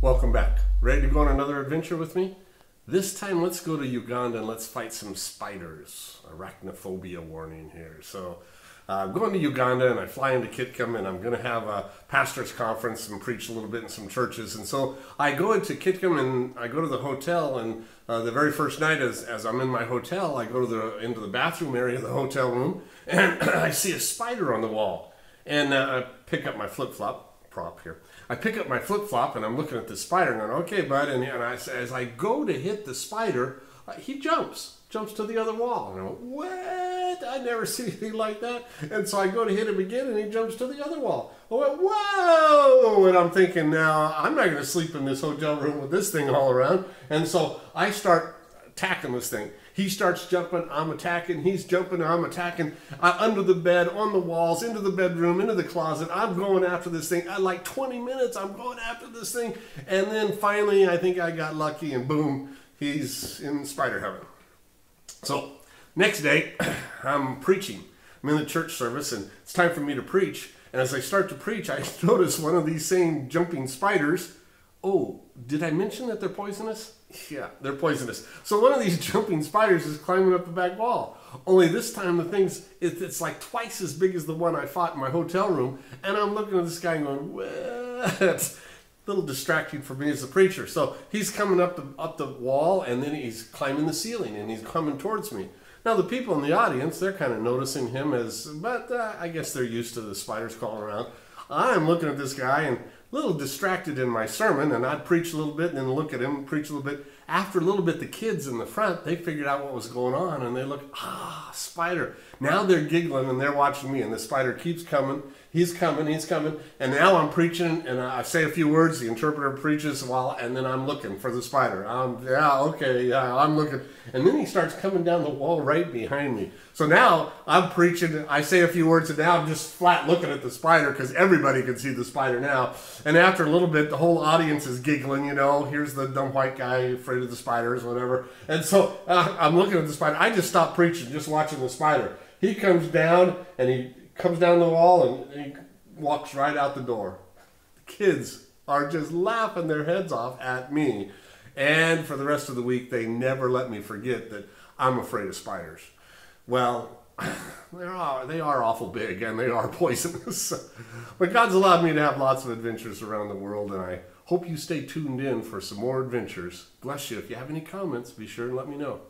Welcome back. Ready to go on another adventure with me? This time let's go to Uganda and let's fight some spiders. Arachnophobia warning here. So I'm going to Uganda and I fly into Kitgum and I'm going to have a pastor's conference and preach a little bit in some churches. And so I go into Kitgum and I go to the hotel, and the very first night as I'm in my hotel, I go to into the bathroom area of the hotel room and I see a spider on the wall. And I pick up my flip-flop prop here. I pick up my flip-flop and I'm looking at the spider and I'm going, okay, bud. And as I go to hit the spider, he jumps to the other wall. And I go, what? I never seen anything like that. And so I go to hit him again and he jumps to the other wall. I went, whoa! And I'm thinking, now, I'm not going to sleep in this hotel room with this thing all around. And so I start attacking this thing. He starts jumping, I'm attacking, he's jumping, I'm attacking, under the bed, on the walls, into the bedroom, into the closet. I'm going after this thing. Like 20 minutes, I'm going after this thing. And then finally, I think I got lucky and boom, he's in spider heaven. So next day, I'm preaching. I'm in the church service and it's time for me to preach. And as I start to preach, I notice one of these same jumping spiders. Oh, did I mention that they're poisonous? Yeah, they're poisonous. So one of these jumping spiders is climbing up the back wall. Only this time the thing's, it's like twice as big as the one I fought in my hotel room. And I'm looking at this guy and going, what? It's a little distracting for me as a preacher. So he's coming up the wall and then he's climbing the ceiling and he's coming towards me. Now the people in the audience, they're kind of noticing him but I guess they're used to the spiders crawling around. I'm looking at this guy and a little distracted in my sermon, and I'd preach a little bit and then look at him, preach a little bit. After a little bit, the kids in the front, they figured out what was going on, and they look, spider. Now they're giggling, and they're watching me, and the spider keeps coming. He's coming, and now I'm preaching, and I say a few words, the interpreter preaches and then I'm looking for the spider. I'm looking. And then he starts coming down the wall right behind me. So now I'm preaching, I say a few words, and now I'm just flat looking at the spider because everybody can see the spider now. And after a little bit, the whole audience is giggling, here's the dumb white guy afraid of the spiders, whatever. And so I'm looking at the spider. I just stopped preaching, just watching the spider. He comes down, and he comes down the wall, and he walks right out the door. The kids are just laughing their heads off at me. And for the rest of the week, they never let me forget that I'm afraid of spiders. Well, they are awful big, and they are poisonous. But God's allowed me to have lots of adventures around the world, and I hope you stay tuned in for some more adventures. Bless you. If you have any comments, be sure and let me know.